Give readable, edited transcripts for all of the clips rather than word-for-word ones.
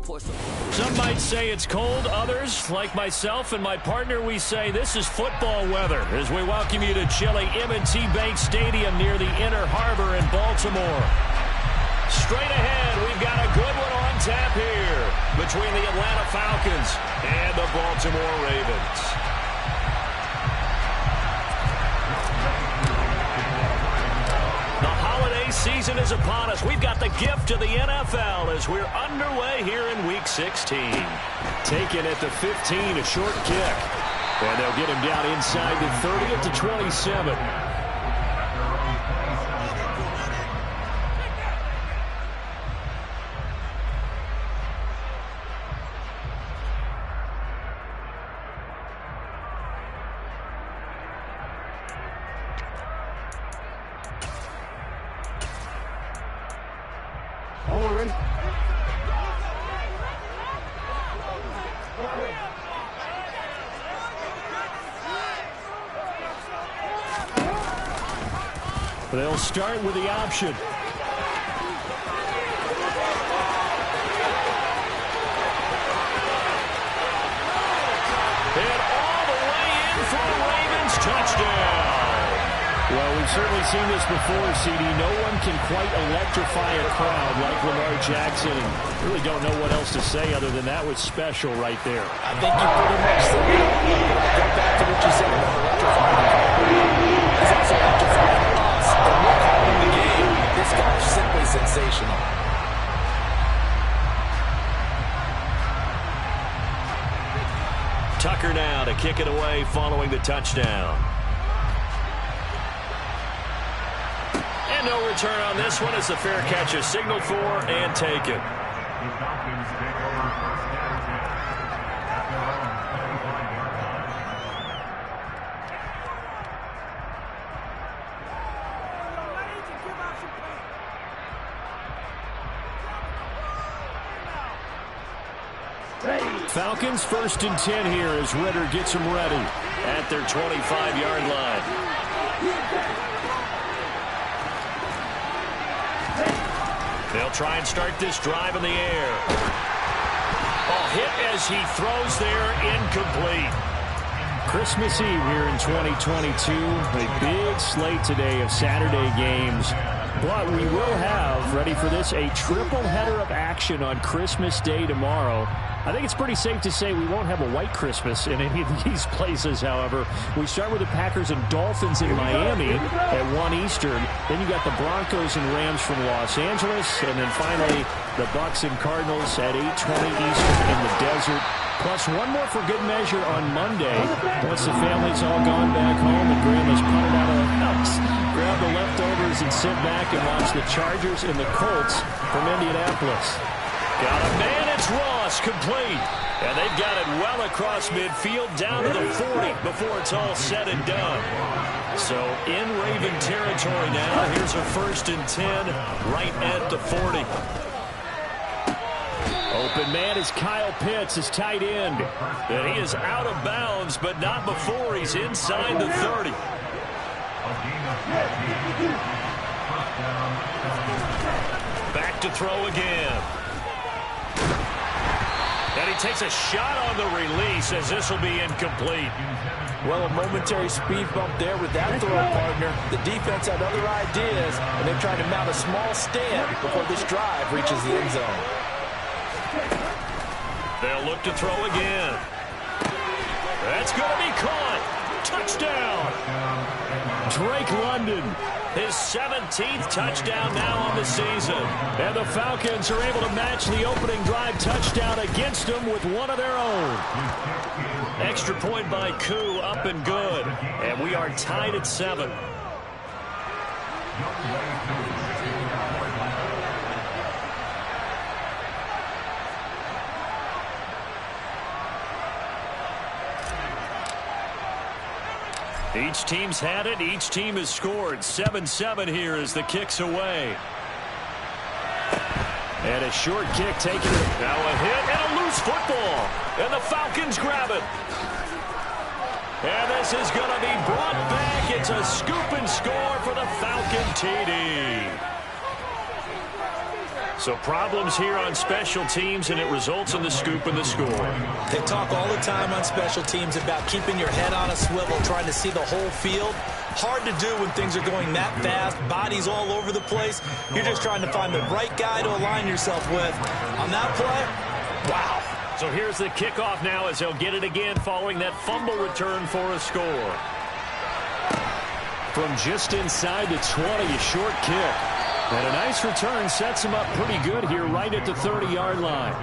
Some might say it's cold. Others, like myself and my partner, we say this is football weather as we welcome you to chilly M&T Bank Stadium near the Inner Harbor in Baltimore. Straight ahead, we've got a good one on tap here between the Atlanta Falcons and the Baltimore Ravens. Season is upon us. We've got the gift of the NFL as we're underway here in Week 16. Taken at the 15, a short kick. And they'll get him down inside the 30 at the 27. They'll start with the option. And all the way in for a Ravens touchdown. Well, we've certainly seen this before, CD. No one can quite electrify a crowd like Lamar Jackson. And really don't know what else to say other than that was special right there. I think you pretty much said it all. Go back to what you said about electrifying the crowd. He's also electrifying us, and we're calling the game. This guy is simply sensational. Tucker now to kick it away following the touchdown. And no return on this one as the fair catch is signaled for and taken. Falcons 1st and 10 here as Ritter gets them ready at their 25-yard line. They'll try and start this drive in the air. A hit as he throws there, incomplete. Christmas Eve here in 2022. A big slate today of Saturday games. But we will have, ready for this, a triple header of action on Christmas Day tomorrow. I think it's pretty safe to say we won't have a white Christmas in any of these places, however. We start with the Packers and Dolphins in Miami at 1 Eastern. Then you got the Broncos and Rams from Los Angeles. And then finally, the Bucs and Cardinals at 8:20 Eastern in the desert. Plus one more for good measure on Monday. Once the family's all gone back home and Grandma's punted out of the house, grab the leftovers and sit back and watch the Chargers and the Colts from Indianapolis. Got a man, it's Ross, complete. And they've got it well across midfield down to the 40 before it's all said and done. So in Raven territory now, here's a 1st and 10 right at the 40. Open man is Kyle Pitts, his tight end. And he is out of bounds, but not before he's inside the 30. Back to throw again. And he takes a shot on the release as this will be incomplete. Well, a momentary speed bump there with that throw, partner. The defense had other ideas, and they're trying to mount a small stand before this drive reaches the end zone. They'll look to throw again. That's going to be caught. Touchdown. Drake London, his 17th touchdown now on the season. And the Falcons are able to match the opening drive touchdown against them with one of their own. Extra point by Koo, up and good. And we are tied at 7. Each team's had it. Each team has scored. 7-7 here as the kick's away. And a short kick taken. Now a hit and a loose football. And the Falcons grab it. And this is going to be brought back. It's a scoop and score for the Falcon TD. So problems here on special teams, and it results in the scoop and the score. They talk all the time on special teams about keeping your head on a swivel, trying to see the whole field. Hard to do when things are going that fast, bodies all over the place. You're just trying to find the right guy to align yourself with. On that play, wow. So here's the kickoff now as they'll get it again following that fumble return for a score. From just inside the 20, a short kick. And a nice return sets him up pretty good here right at the 30-yard line.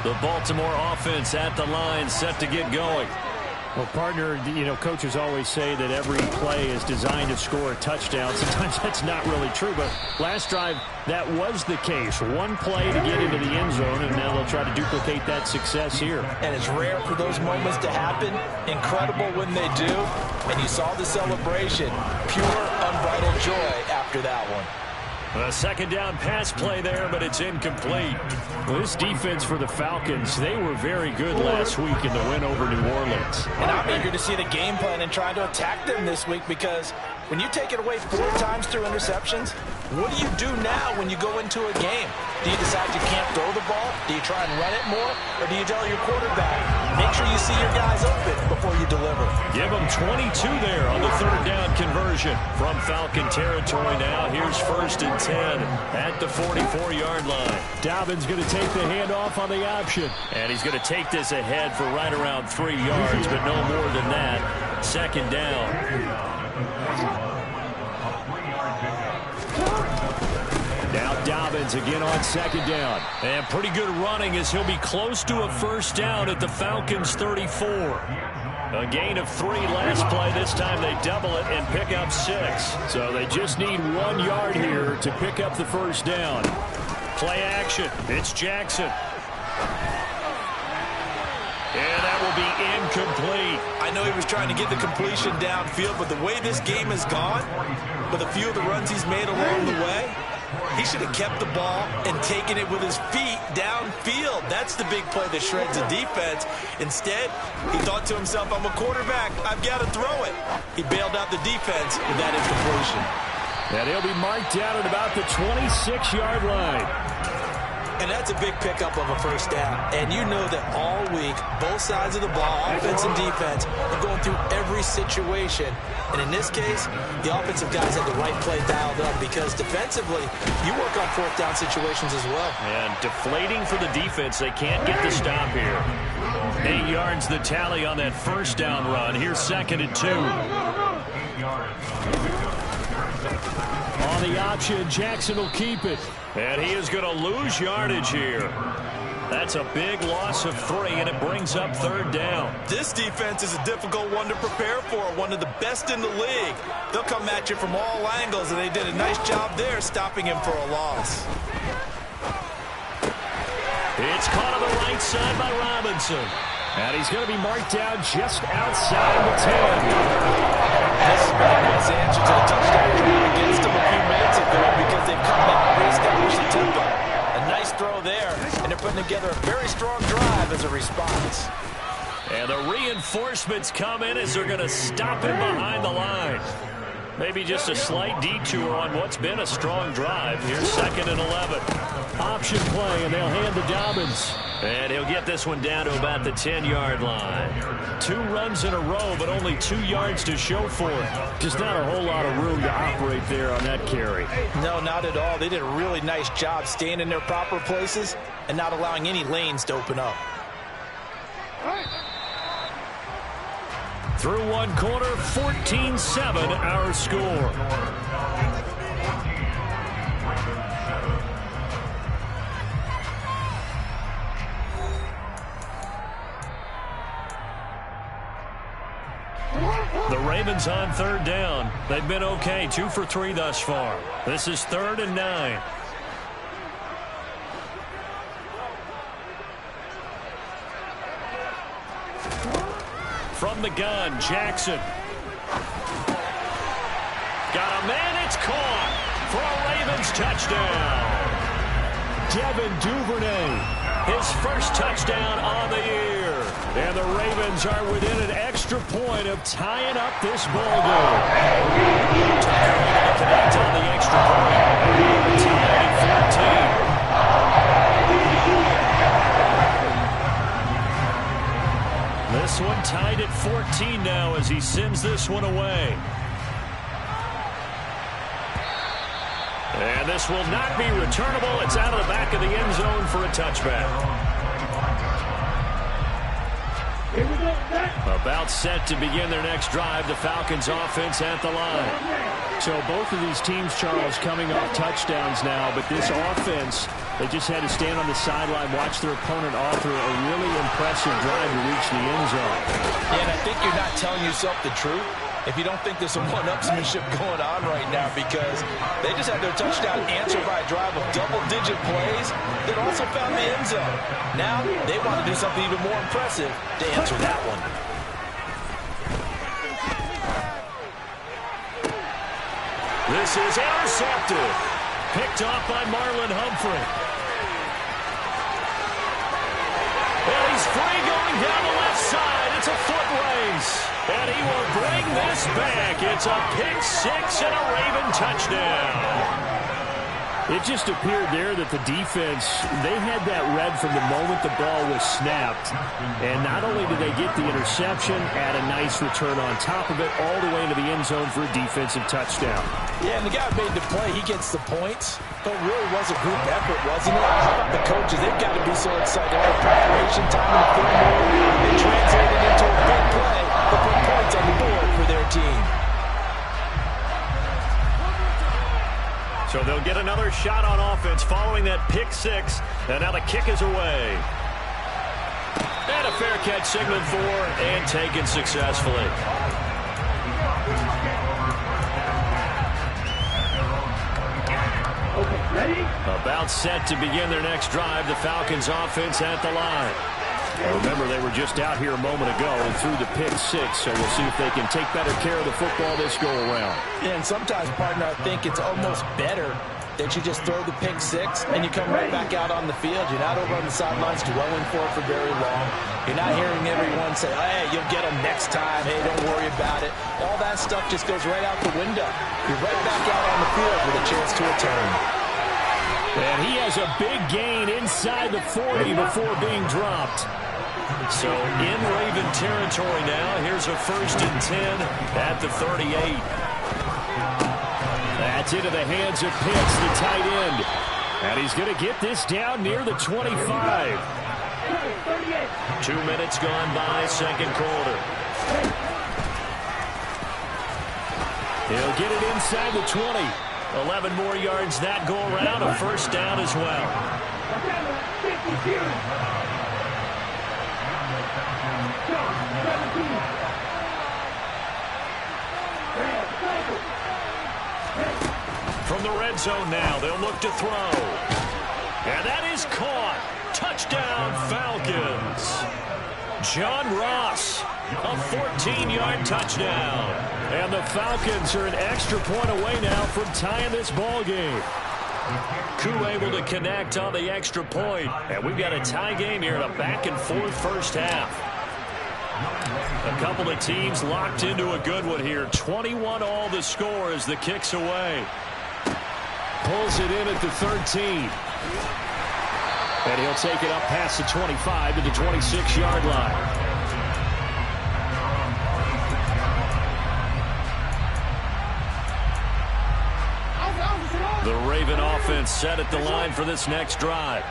The Baltimore offense at the line, set to get going. Well, partner, coaches always say that every play is designed to score a touchdown. Sometimes that's not really true, but last drive, that was the case. One play to get into the end zone, and now they'll try to duplicate that success here. And it's rare for those moments to happen. Incredible when they do. And you saw the celebration. Pure, unbridled joy after that one. A second down pass play there, but it's incomplete. Well, this defense for the Falcons, they were very good last week in the win over New Orleans. And I'm eager to see the game plan and try to attack them this week, because when you take it away 4 times through interceptions, what do you do now when you go into a game? Do you decide you can't throw the ball? Do you try and run it more? Or do you tell your quarterback, make sure you see your guys open before you deliver? Give them 22 there on the third down conversion. From Falcon territory now, here's 1st and 10 at the 44-yard line. Dobbins going to take the handoff on the option. And he's going to take this ahead for right around 3 yards, but no more than that. Second down. Now Dobbins again on second down. And pretty good running as he'll be close to a first down at the Falcons 34. A gain of 3 last play. This time they double it and pick up 6. So they just need 1 yard here to pick up the first down. Play action. It's Jackson. And that will be incomplete. I know he was trying to get the completion downfield, but the way this game has gone, with a few of the runs he's made along the way, he should have kept the ball and taken it with his feet downfield. That's the big play that shreds the defense. Instead, he thought to himself, I'm a quarterback, I've got to throw it. He bailed out the defense with that incompletion. And he'll be marked down at about the 26-yard line. And that's a big pickup of a first down. And you know that all week, both sides of the ball, offense and defense, are going through every situation. And in this case, the offensive guys had the right play dialed up, because defensively, you work on 4th down situations as well. And deflating for the defense. They can't get the stop here. 8 yards the tally on that first down run. Here's 2nd and 2. On the option, Jackson will keep it. And he is going to lose yardage here. That's a big loss of 3, and it brings up 3rd down. This defense is a difficult one to prepare for, one of the best in the league. They'll come at you from all angles, and they did a nice job there stopping him for a loss. It's caught on the right side by Robinson. And he's going to be marked down just outside the 10. This is a nice answer to the touchdown drive against them a few minutes ago, because they've come back and reestablished the tempo. A nice throw there, and they're putting together a very strong drive as a response. And the reinforcements come in as they're going to stop him behind the line. Maybe just a slight detour on what's been a strong drive. Here's 2nd and 11. Option play, and they'll hand to Dobbins. And he'll get this one down to about the 10-yard line. 2 runs in a row, but only 2 yards to show for it. Just not a whole lot of room to operate there on that carry. No, not at all. They did a really nice job staying in their proper places and not allowing any lanes to open up. Through one quarter, 14-7 our score. The Ravens on 3rd down. They've been okay, 2 for 3 thus far. This is 3rd and 9. From the gun, Jackson. Got a man, it's caught for a Ravens touchdown. Devin Duvernay, his first touchdown on the year. And the Ravens Falcons are within an extra point of tying up this ball game. Connect on the extra point. Tied at 14. This one tied at 14 now as he sends this one away. And this will not be returnable. It's out of the back of the end zone for a touchback. About set to begin their next drive. The Falcons offense at the line. So both of these teams, Charles, coming off touchdowns now, but this offense, they just had to stand on the sideline, watch their opponent author a really impressive drive to reach the end zone. Yeah, and I think you're not telling yourself the truth if you don't think there's some one-upsmanship going on right now, because they just had their touchdown answered by a drive of double-digit plays that also found the end zone. Now they want to do something even more impressive to answer that one. This is intercepted. Picked off by Marlon Humphrey. And he's free going down the left side. It's a foot race. And he will bring this back. It's a pick six and a Raven touchdown. It just appeared there that the defense, they had that read from the moment the ball was snapped. And not only did they get the interception, add a nice return on top of it, all the way into the end zone for a defensive touchdown. Yeah, and the guy made the play. He gets the points. But it really was a group effort, wasn't it? How about the coaches? They've got to be so excited. All the preparation time and film work, they translated into a big play to put points on the board for their team. So they'll get another shot on offense following that pick six. And now the kick is away. And a fair catch signaled for and taken successfully. About set to begin their next drive. The Falcons offense at the line. Remember, they were just out here a moment ago and threw the pick six, so we'll see if they can take better care of the football this go-around. Yeah, and sometimes, partner, I think it's almost better that you just throw the pick six and you come right back out on the field. You're not over on the sidelines dwelling for it for very long. You're not hearing everyone say, hey, you'll get them next time. Hey, don't worry about it. All that stuff just goes right out the window. You're right back out on the field with a chance to return. And he has a big gain inside the 40 before being dropped. So in Raven territory now. Here's a 1st and 10 at the 38. That's into the hands of Pitts, the tight end. And he's going to get this down near the 25. 2 minutes gone by, second quarter. He'll get it inside the 20. 11 more yards that go around, a first down as well. From the red zone now, they'll look to throw. And that is caught. Touchdown, Falcons. John Ross, a 14-yard touchdown. And the Falcons are an extra point away now from tying this ball game. Koo able to connect on the extra point. And we've got a tie game here in a back-and-forth first half. A couple of teams locked into a good one here. 21-all the score as the kick's away. Pulls it in at the 13. And he'll take it up past the 25 to the 26-yard line. The Raven offense set at the line for this next drive.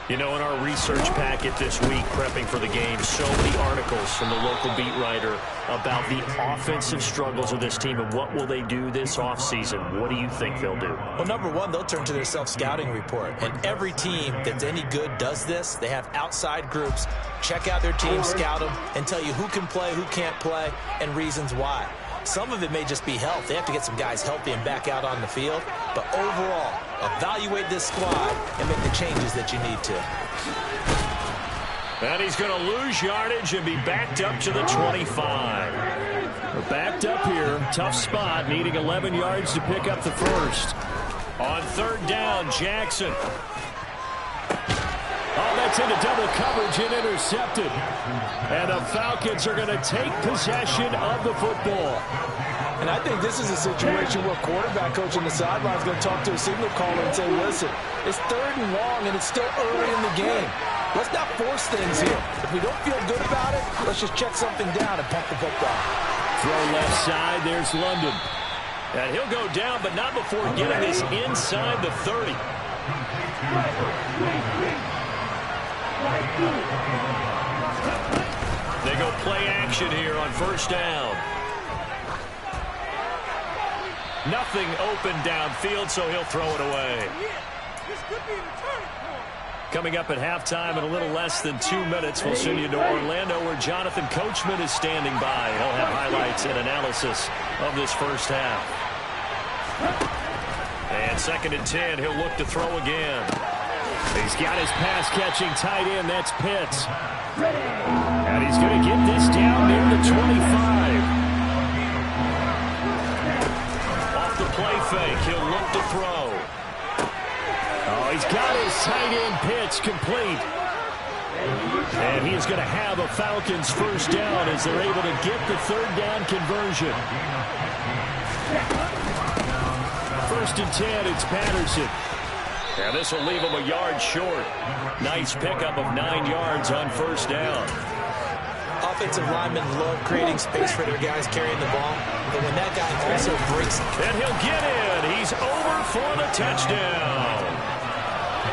You know, in our research packet this week, prepping for the game, so many articles from the local beat writer about the offensive struggles of this team and what will they do this offseason. What do you think they'll do? Well, number one, they'll turn to their self-scouting report. And every team that's any good does this. They have outside groups. Check out their team, scout them, and tell you who can play, who can't play, and reasons why. Some of it may just be health. They have to get some guys healthy and back out on the field. But overall, evaluate this squad and make the changes that you need to. And he's going to lose yardage and be backed up to the 25. We're backed up here. Tough spot, needing 11 yards to pick up the first. On third down, Jackson. Oh, that's Gets into double coverage and intercepted. And the Falcons are going to take possession of the football. And I think this is a situation where quarterback coach on the sideline is going to talk to a signal caller and say, listen, it's 3rd and long, and it's still early in the game. Let's not force things here. If we don't feel good about it, let's just check something down and pump the football. Throw left side. There's London. And he'll go down, but not before getting this inside the 30. They go play action here on 1st down. Nothing open downfield, so he'll throw it away. Coming up at halftime in a little less than 2 minutes, we'll send you to Orlando, where Jonathan Coachman is standing by. He'll have highlights and analysis of this first half. And 2nd and 10, he'll look to throw again. He's got his pass-catching tight end. That's Pitts. And he's going to get this down near the 25. The play fake. He'll look to throw. Oh, he's got his tight end Pitts complete. And he is going to have a Falcons first down as they're able to get the 3rd down conversion. 1st and 10, it's Patterson. And this will leave him a yard short. Nice pickup of 9 yards on 1st down. Offensive linemen love creating space for their guys carrying the ball. But when that guy also breaks... And he'll get in. He's over for the touchdown.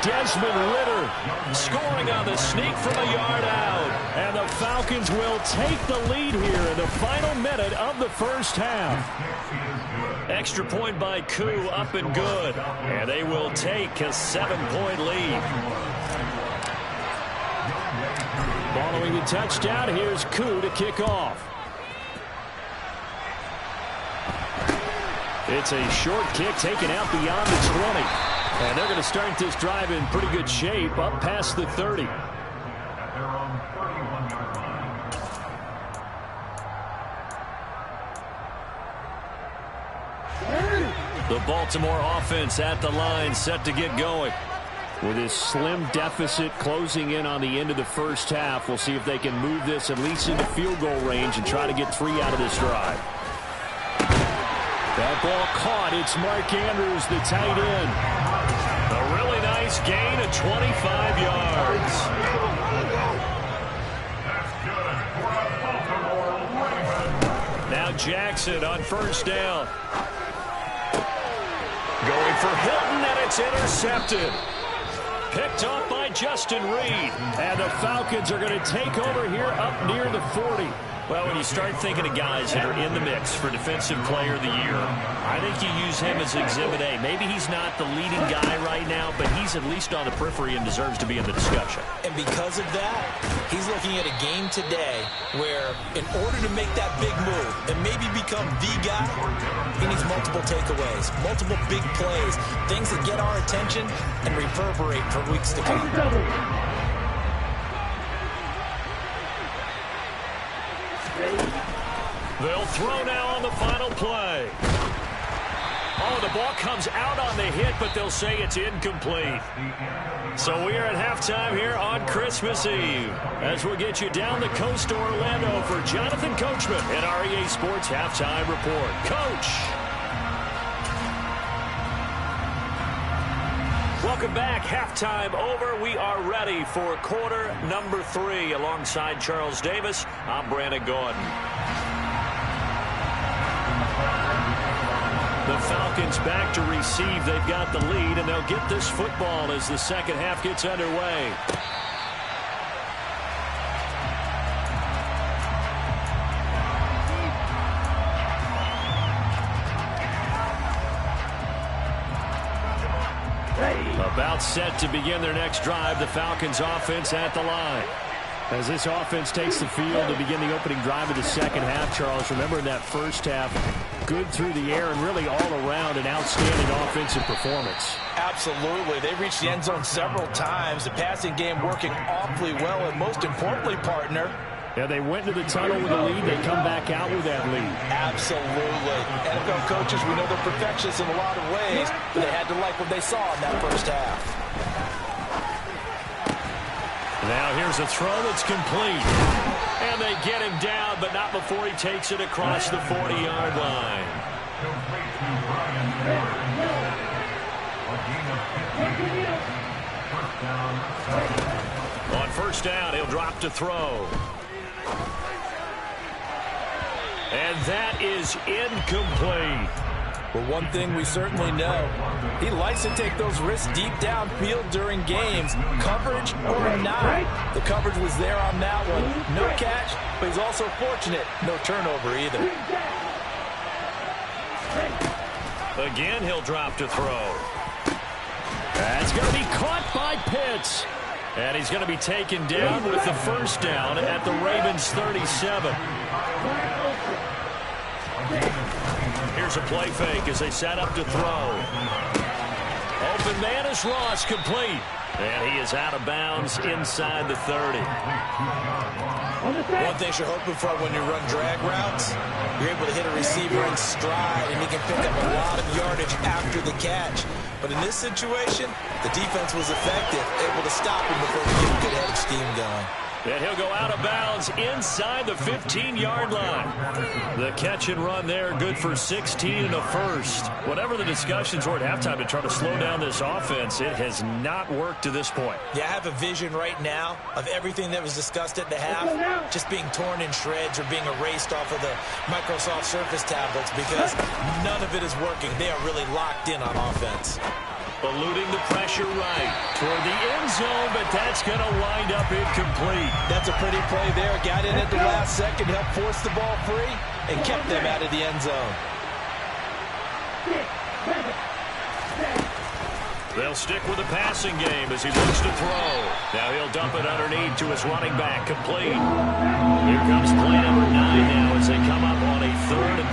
Desmond Ritter scoring on the sneak from a yard out. And the Falcons will take the lead here in the final minute of the first half. Extra point by Koo, up and good. And they will take a 7-point lead. Following the touchdown, here's Koo to kick off. It's a short kick taken out beyond the 20. And they're going to start this drive in pretty good shape, up past the 30. The Baltimore offense at the line, set to get going. With this slim deficit closing in on the end of the first half, we'll see if they can move this at least into field goal range and try to get 3 out of this drive. That ball caught. It's Mark Andrews, the tight end. A really nice gain of 25 yards. Now Jackson on 1st down. Going for Hilton, and it's intercepted. Picked off by Justin Reed. And the Falcons are going to take over here up near the 40. Well, when you start thinking of guys that are in the mix for Defensive Player of the Year, I think you use him as Exhibit A. Maybe he's not the leading guy right now, but he's at least on the periphery and deserves to be in the discussion. And because of that, he's looking at a game today where in order to make that big move and maybe become the guy, he needs multiple takeaways, multiple big plays, things that get our attention and reverberate for weeks to come. They'll throw now on the final play. Oh, the ball comes out on the hit, but they'll say it's incomplete. So we are at halftime here on Christmas Eve as we'll get you down the coast to Orlando for Jonathan Coachman at REA Sports Halftime Report. Coach! Welcome back. Halftime over. We are ready for quarter number 3. Alongside Charles Davis, I'm Brandon Gordon. The Falcons back to receive. They've got the lead, and they'll get this football as the second half gets underway. About set to begin their next drive. The Falcons offense at the line. As this offense takes the field to begin the opening drive of the second half, Charles, remember in that first half, good through the air and really all around an outstanding offensive performance. Absolutely. They reached the end zone several times. The passing game working awfully well, and most importantly, partner, yeah, they went into the tunnel with a lead. They come back out with that lead. Absolutely. NFL coaches, we know they're perfectionists in a lot of ways, but they had to like what they saw in that first half. Now here's a throw that's complete. And they get him down, but not before he takes it across the 40-yard line. On first down, he'll drop to throw. And that is incomplete. Well, one thing we certainly know, he likes to take those risks deep downfield during games, coverage or not. The coverage was there on that one. No catch, but he's also fortunate. No turnover either. Again, he'll drop to throw. That's going to be caught by Pitts. And he's going to be taken down with the first down at the Ravens' 37. Here's a play fake as they set up to throw. Open man is Ross, complete. And he is out of bounds inside the 30. One thing you're hoping for when you run drag routes, you're able to hit a receiver in stride, and he can pick up a lot of yardage after the catch. But in this situation, the defense was effective, able to stop him before we get a good head of steam going. And he'll go out of bounds inside the 15-yard line. The catch and run there, good for 16 and a first. Whatever the discussions were at halftime to try to slow down this offense, it has not worked to this point. Yeah, I have a vision right now of everything that was discussed at the half just being torn in shreds or being erased off of the Microsoft Surface tablets because none of it is working. They are really locked in on offense. Eluding the pressure right toward the end zone, but that's going to wind up incomplete. That's a pretty play there. Got in at the last second, helped force the ball free, and kept them out of the end zone. They'll stick with the passing game as he looks to throw. Now he'll dump it underneath to his running back, complete. Here comes play number 9 now as they come up on a 3rd and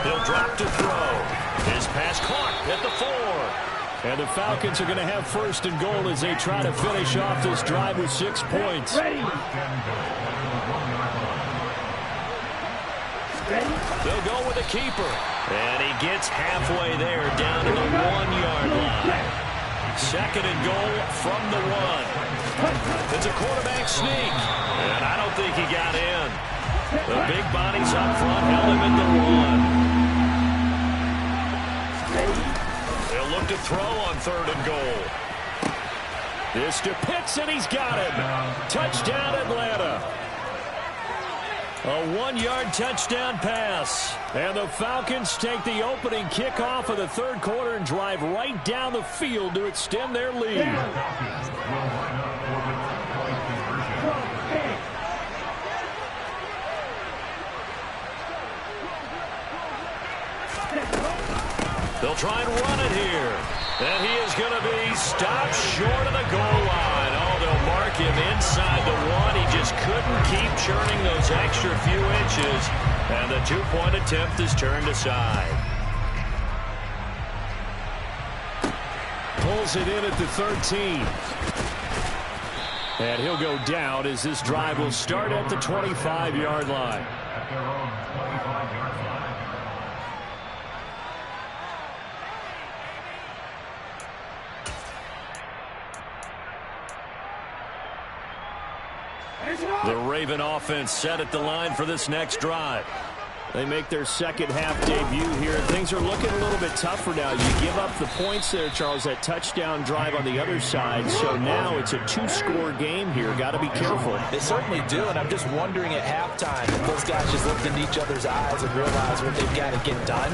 3. He'll drop to throw. His pass caught at the 4. And the Falcons are going to have 1st and goal as they try to finish off this drive with 6 points. They'll go with a keeper. And he gets halfway there down to the 1-yard line. 2nd and goal from the 1. It's a quarterback sneak. And I don't think he got in. The big bodies up front held him at the 1. They'll look to throw on 3rd and goal. This to Pitts, and he's got him. Touchdown, Atlanta. A 1-yard touchdown pass. And the Falcons take the opening kickoff of the 3rd quarter and drive right down the field to extend their lead. They'll try and run it here. And he is going to be stopped short of the goal line. Oh, they'll mark him inside the 1. He just couldn't keep churning those extra few inches. And the 2-point attempt is turned aside. Pulls it in at the 13. And he'll go down as this drive will start at the 25-yard line. The Raven offense set at the line for this next drive. They make their second half debut here. Things are looking a little bit tougher now. You give up the points there, Charles, that touchdown drive on the other side. So now it's a 2-score game here. Got to be careful. They certainly do, and I'm just wondering at halftime if those guys just looked into each other's eyes and realized what they've got to get done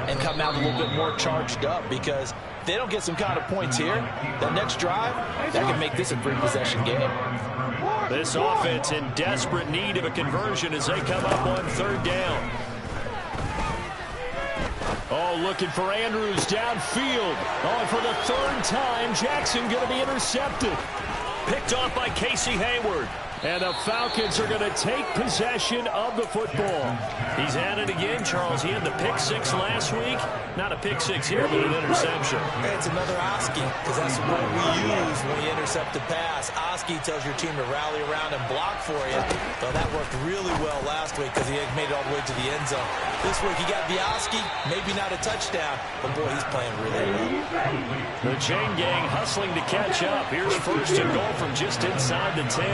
and come out a little bit more charged up, because if they don't get some kind of points here, that next drive, that can make this a 3-possession game. This offense in desperate need of a conversion as they come up on 3rd down. Oh, looking for Andrews downfield. Oh, and for the 3rd time, Jackson going to be intercepted. Picked off by Casey Hayward. And the Falcons are going to take possession of the football. He's at it again, Charles. He had the pick six last week. Not a pick six here, but an interception. It's another Oski, because that's what we use when we intercept the pass. Oski tells your team to rally around and block for you. So that worked really well last week because he made it all the way to the end zone. This week he got the Oski, maybe not a touchdown, but boy, he's playing really well. The chain gang hustling to catch up. Here's first and goal from just inside the 10.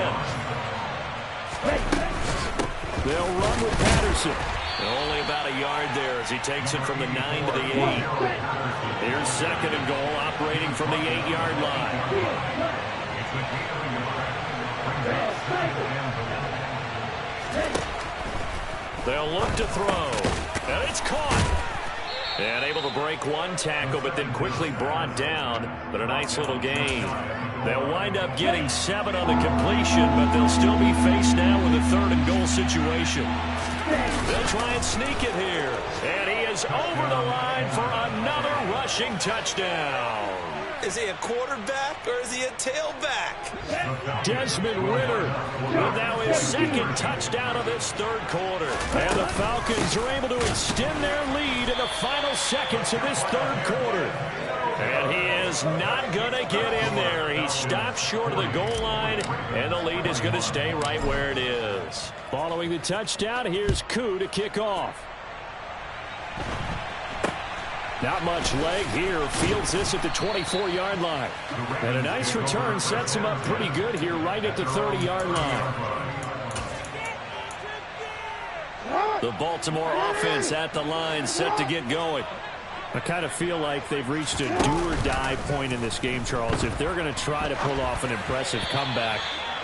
They'll run with Patterson. And only about a yard there as he takes it from the 9 to the 8. Here's second and goal, operating from the 8-yard line. They'll look to throw. And it's caught. And able to break one tackle, but then quickly brought down. But a nice little gain. They'll wind up getting 7 on the completion, but they'll still be faced now with a third and goal situation. They'll try and sneak it here. And he is over the line for another rushing touchdown. Is he a quarterback or is he a tailback? Desmond Ridder with now his second touchdown of this third quarter. And the Falcons are able to extend their lead in the final seconds of this third quarter. And he is not going to get in there. He stops short of the goal line, and the lead is going to stay right where it is. Following the touchdown, here's Koo to kick off. Not much leg here. Fields this at the 24-yard line. And a nice return sets him up pretty good here right at the 30-yard line. The Baltimore offense at the line, set to get going. I kind of feel like they've reached a do-or-die point in this game, Charles. If they're going to try to pull off an impressive comeback,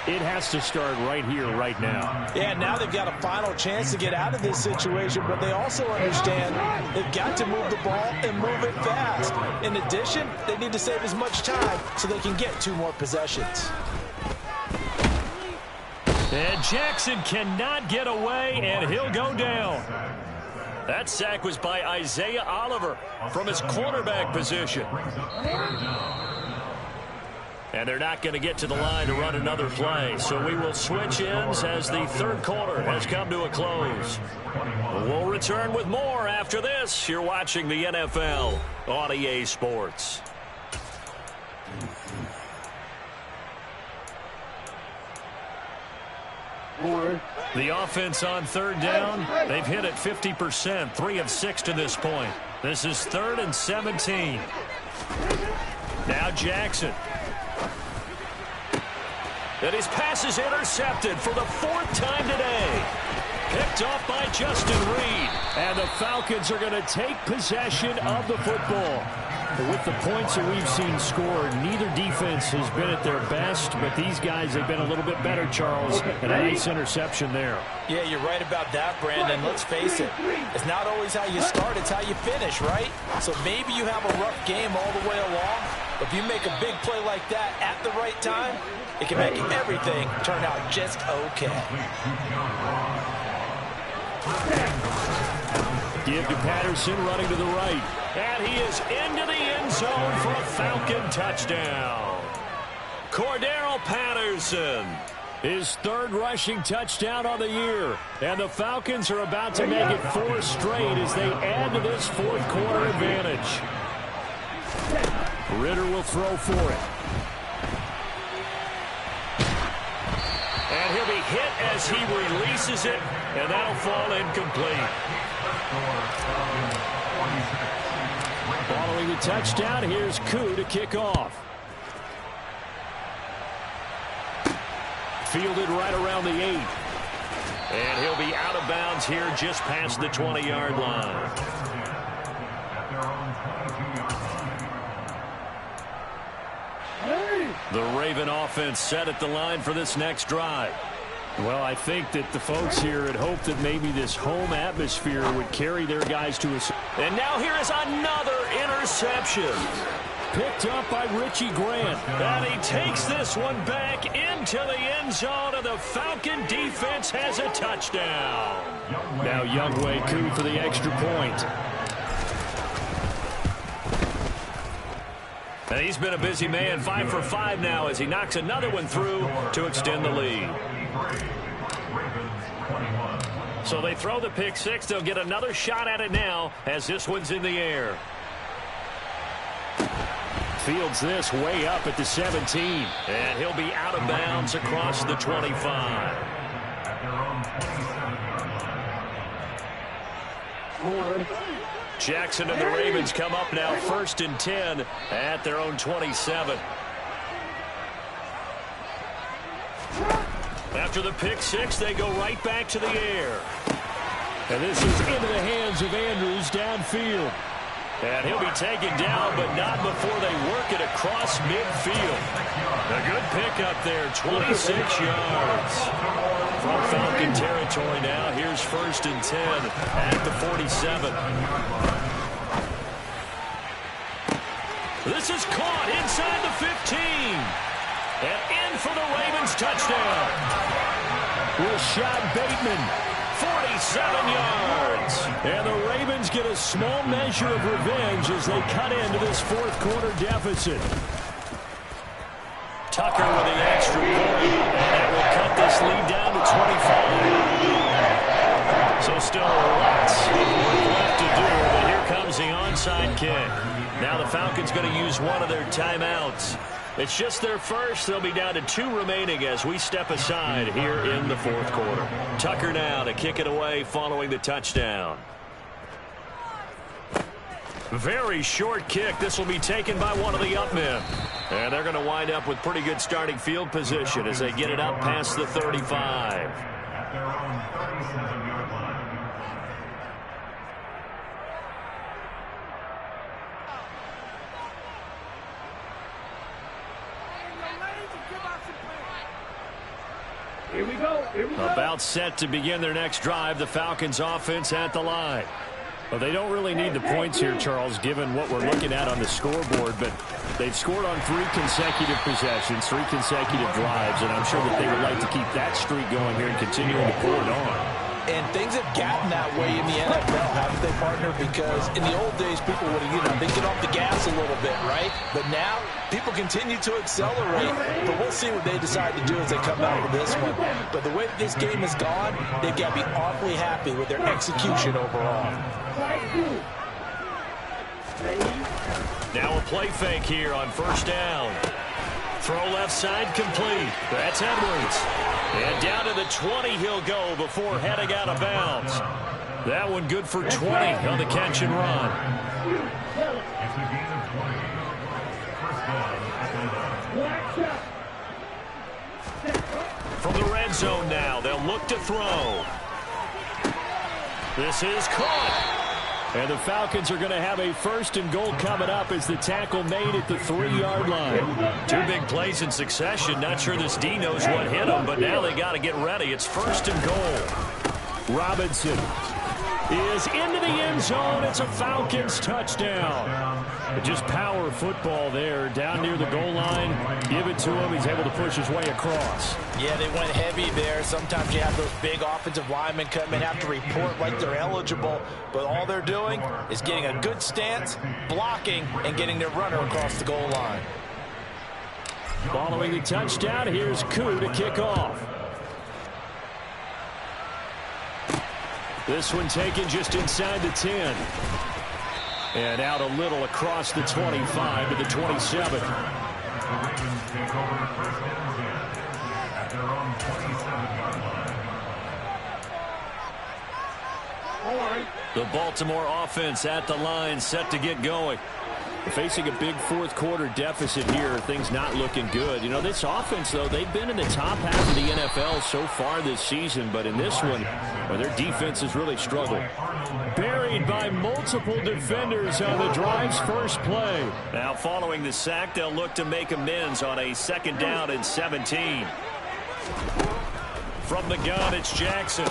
it has to start right here, right now. Yeah, now they've got a final chance to get out of this situation, but they also understand they've got to move the ball and move it fast. In addition, they need to save as much time so they can get 2 more possessions. And Jackson cannot get away, and he'll go down. That sack was by Isaiah Oliver from his cornerback position. And they're not going to get to the line to run another play. So we will switch ends as the third quarter has come to a close. We'll return with more after this. You're watching the NFL on EA Sports. The offense on third down, they've hit it 50%, 3 of 6 to this point. This is 3rd and 17. Now Jackson. And his pass is intercepted for the 4th time today. Picked off by Justin Reed. And the Falcons are going to take possession of the football. With the points that we've seen scored, neither defense has been at their best, but these guys have been a little bit better, Charles, and a nice interception there. Yeah, you're right about that, Brandon. Let's face it. It's not always how you start, it's how you finish, right? So maybe you have a rough game all the way along, but if you make a big play like that at the right time, it can make everything turn out just okay. Give to Patterson running to the right. And he is into the end zone for a Falcon touchdown. Cordero Patterson. His 3rd rushing touchdown on the year. And the Falcons are about to make it 4 straight as they add to this 4th quarter advantage. Ridder will throw for it. And he'll be hit as he releases it, and that'll fall incomplete. Following the touchdown, here's Koo to kick off. Fielded right around the 8. And he'll be out of bounds here just past the 20-yard line. The Raven offense set at the line for this next drive. Well, I think that the folks here had hoped that maybe this home atmosphere would carry their guys to a... And now here is another interception. Picked up by Richie Grant. And he takes this one back into the end zone, and the Falcon defense has a touchdown. Now Younghoe Koo for the extra point. And he's been a busy man, 5 for 5 now as he knocks another one through to extend the lead. So they throw the pick six. They'll get another shot at it now as this one's in the air. Fields this way up at the 17. And he'll be out of bounds across the 25. Jackson and the Ravens come up now 1st and 10 at their own 27. After the pick six, they go right back to the air. And this is into the hands of Andrews downfield. And he'll be taken down, but not before they work it across midfield. A good pickup there, 26 yards. From Falcon territory now, here's 1st and 10 at the 47. This is caught inside the 15. And in for the Ravens touchdown. Rashad Bateman, 47 yards. And the Ravens get a small measure of revenge as they cut into this fourth quarter deficit. Tucker with the extra point, and that will cut this lead down to 25. So still lots of work left to do, but here comes the onside kick. Now the Falcons going to use one of their timeouts. It's just their first. They'll be down to 2 remaining as we step aside here in the fourth quarter. Tucker now to kick it away following the touchdown. Very short kick. This will be taken by one of the up men. And they're going to wind up with pretty good starting field position as they get it up past the 35. At their own 37-yard line. Here we go. About set to begin their next drive. The Falcons offense at the line. Well, they don't really need the points here, Charles, given what we're looking at on the scoreboard. But they've scored on 3 consecutive possessions, 3 consecutive drives. And I'm sure that they would like to keep that streak going here and continuing to pour it on. And things have gotten that way in the NFL, haven't they, partner? Because in the old days, people would have, they get off the gas a little bit, right? But now, people continue to accelerate. But we'll see what they decide to do as they come out of this one. But the way this game has gone, they've got to be awfully happy with their execution overall. Now a play fake here on 1st down. Throw left side complete. That's Edwards. And down to the 20 he'll go before heading out of bounds. That one good for 20 on the catch and run. It's a gain of 20. First down at the line. From the red zone now, they'll look to throw. This is caught. And the Falcons are going to have a 1st and goal coming up as the tackle made at the 3-yard line. 2 big plays in succession. Not sure this D knows what hit him, but now they got to get ready. It's 1st and goal. Robinson is into the end zone. It's a Falcons touchdown. Just power football there down near the goal line. Give it to him. He's able to push his way across. Yeah, they went heavy there. Sometimes you have those big offensive linemen come in, have to report like they're eligible. But all they're doing is getting a good stance, blocking, and getting their runner across the goal line. Following the touchdown, here's Koo to kick off. This one taken just inside the 10. And out a little across the 25 to the 27. The Ravens take over 1st and 10 at their own 27-yard line. The Baltimore offense at the line, set to get going. Facing a big fourth quarter deficit here, things not looking good. You know, this offense, though, they've been in the top half of the NFL so far this season, but in this one, well, their defense has really struggled. Buried by multiple defenders on the drive's first play. Now, following the sack, they'll look to make amends on a 2nd down and 17. From the gun, it's Jackson.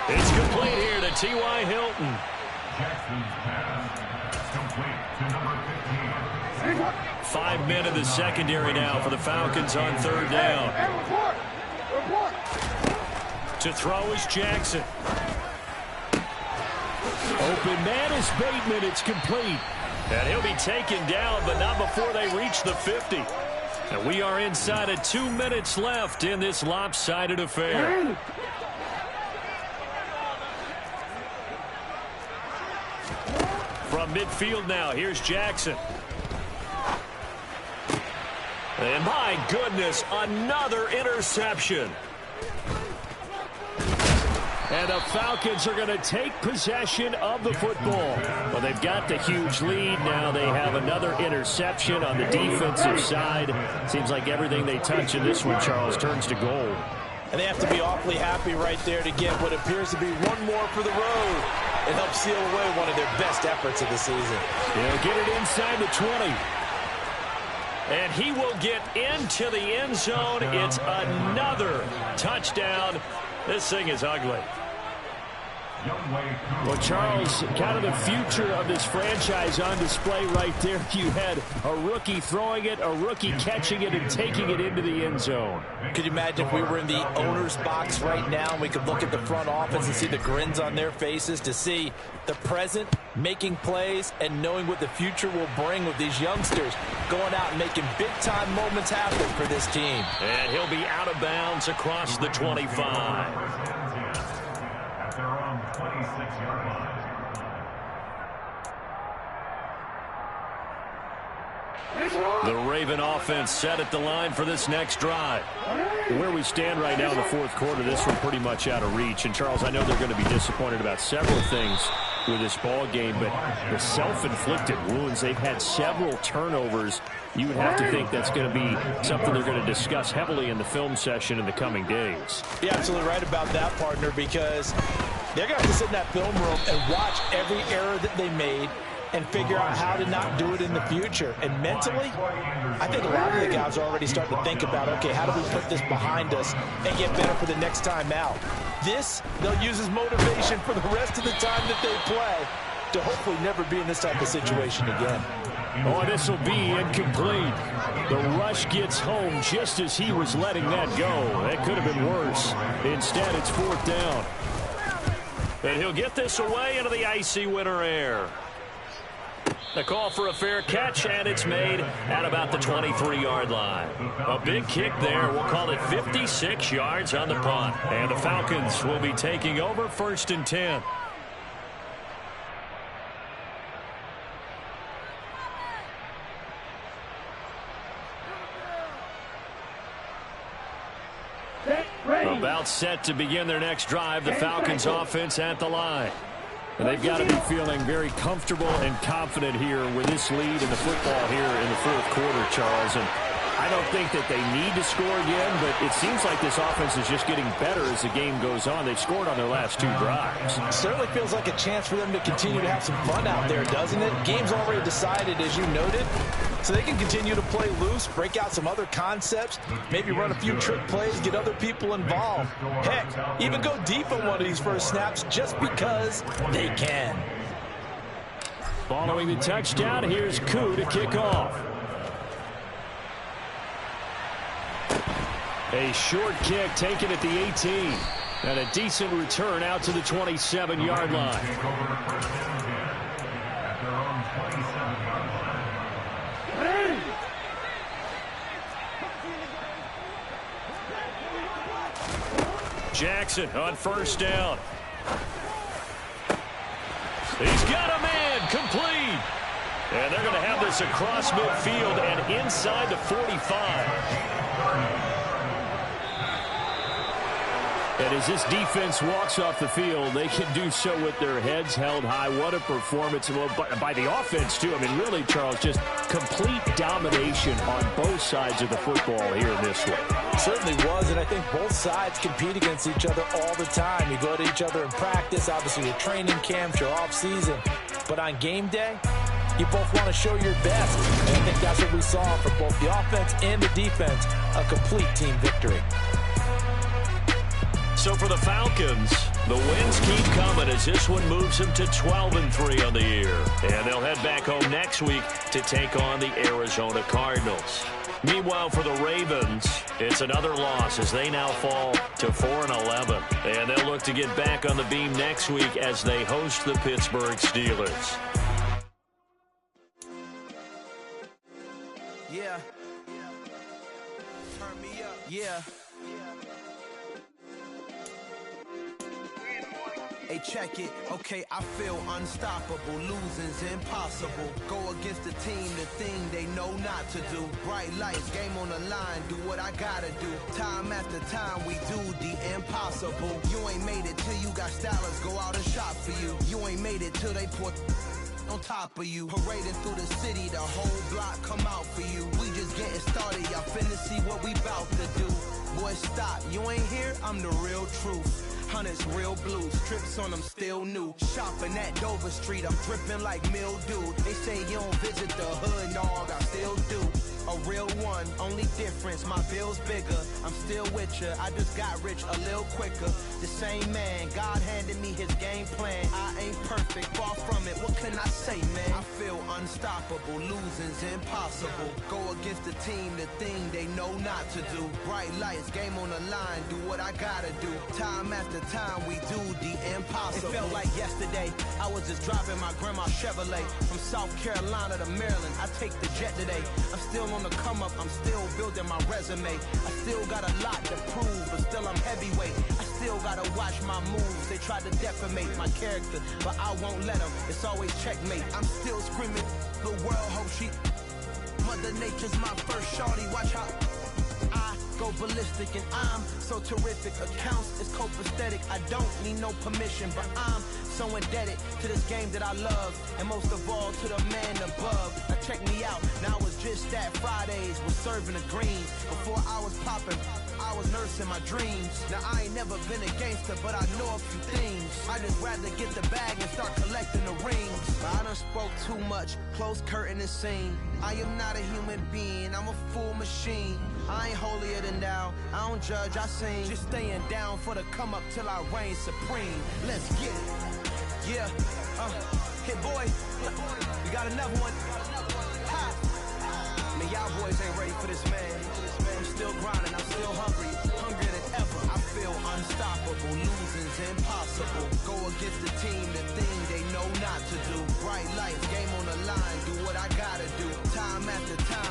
It's complete here to T.Y. Hilton. Jackson's pass complete to number 15. 5 men in the secondary now for the Falcons on 3rd down. To throw is Jackson. Open man is Bateman. It's complete. And he'll be taken down, but not before they reach the 50. And we are inside of 2 minutes left in this lopsided affair. From midfield now, here's Jackson. And my goodness, another interception. And the Falcons are going to take possession of the football. Well, they've got the huge lead. Now they have another interception on the defensive side. Seems like everything they touch in this one, Charles, turns to gold. And they have to be awfully happy right there to get what appears to be one more for the road. It helps seal away one of their best efforts of the season. They'll get it inside the 20. And he will get into the end zone. It's another touchdown. This thing is ugly. Well, Charles, kind of the future of this franchise on display right there. You had a rookie throwing it, a rookie catching it, and taking it into the end zone. Could you imagine if we were in the owner's box right now and we could look at the front office and see the grins on their faces, to see the present making plays and knowing what the future will bring with these youngsters going out and making big-time moments happen for this team. And he'll be out of bounds across the 25. At their own 26-yard line. The Raven offense set at the line for this next drive. Where we stand right now in the fourth quarter, this one pretty much out of reach. And, Charles, I know they're going to be disappointed about several things with this ball game, but the self-inflicted wounds, they've had several turnovers. You would have to think that's going to be something they're going to discuss heavily in the film session in the coming days. You're absolutely right about that, partner, because they're going to have to sit in that film room and watch every error that they made and figure out how to not do it in the future. And mentally, I think a lot of the guys are already starting to think about, okay, how do we put this behind us and get better for the next time out? This, they'll use as motivation for the rest of the time that they play to hopefully never be in this type of situation again. Oh, this will be incomplete. The rush gets home just as he was letting that go. That could have been worse. Instead, it's fourth down. And he'll get this away into the icy winter air. The call for a fair catch, and it's made at about the 23-yard line. A big kick there. We'll call it 56 yards on the punt. And the Falcons will be taking over, 1st and 10. About set to begin their next drive, the Falcons offense at the line. And they've got to be feeling very comfortable and confident here with this lead in the football here in the fourth quarter, Charles. And I don't think that they need to score again, but it seems like this offense is just getting better as the game goes on. They've scored on their last 2 drives. It certainly feels like a chance for them to continue to have some fun out there, doesn't it? Game's already decided, as you noted, so they can continue to play loose, break out some other concepts, maybe run a few trick plays, get other people involved. Heck, even go deep on one of these first snaps just because they can. Following the touchdown, here's Koo to kick off. A short kick taken at the 18. And a decent return out to the 27-yard line. Jackson on first down. He's got a man complete. And they're going to have this across midfield and inside the 45. And as this defense walks off the field, they can do so with their heads held high. What a performance by the offense, too. I mean, really, Charles, just complete domination on both sides of the football here in this one. Certainly was, and I think both sides compete against each other all the time. You go to each other in practice, obviously your training camps, your off-season. But on game day, you both want to show your best. And I think that's what we saw from both the offense and the defense, a complete team victory. So for the Falcons, the wins keep coming as this one moves them to 12-3 on the year. And they'll head back home next week to take on the Arizona Cardinals. Meanwhile, for the Ravens, it's another loss as they now fall to 4-11. And they'll look to get back on the beam next week as they host the Pittsburgh Steelers. Yeah. Hey, check it. Okay, I feel unstoppable. Losing's impossible. Go against the team, the thing they know not to do. Bright lights, game on the line, do what I gotta do. Time after time, we do the impossible. You ain't made it till you got stylers go out and shop for you. You ain't made it till they put on top of you. Parading through the city, the whole block come out for you. We just getting started, y'all finna see what we bout to do. Boy, stop, you ain't here, I'm the real truth. Hunters, real blues, strips on them still new. Shopping at Dover Street, I'm dripping like mildew. They say you don't visit the hood, dog, I still do. A real one, only difference, my bill's bigger. I'm still with ya, I just got rich a little quicker. The same man, God handed me his game plan. I ain't perfect, far from it, what can I say, man? I feel unstoppable, losing's impossible. Go against the team, the thing they know not to do. Bright lights, game on the line, do what I gotta do. Time after time, we do the impossible. It felt like yesterday, I was just driving my grandma's Chevrolet. From South Carolina to Maryland, I take the jet today. I'm still on the come up, I'm still building my resume. I still got a lot to prove, but still I'm heavyweight. I still gotta watch my moves. They try to defamate my character, but I won't let them. It's always checkmate. I'm still screaming, the world hope she. Mother Nature's my first shorty, watch how I go ballistic and I'm so terrific. Accounts is copacetic, I don't need no permission, but I'm so indebted to this game that I love, and most of all to the man above. Now check me out, now it's just that Fridays was serving the greens. Before I was popping, I was nursing my dreams. Now I ain't never been a gangster, but I know a few things. I just rather get the bag and start collecting the rings. But I done spoke too much, close curtain and scene. I am not a human being, I'm a full machine. I ain't holier than thou, I don't judge, I sing. Just staying down for the come up till I reign supreme. Let's get it. Yeah, hit boy, we got another one. Ha! Man, y'all boys ain't ready for this, man. I'm still grinding, I'm still hungry, hungrier than ever. I feel unstoppable, losing's impossible. Go against the team, the thing they know not to do. Bright lights, game on the line, do what I gotta do. Time after time.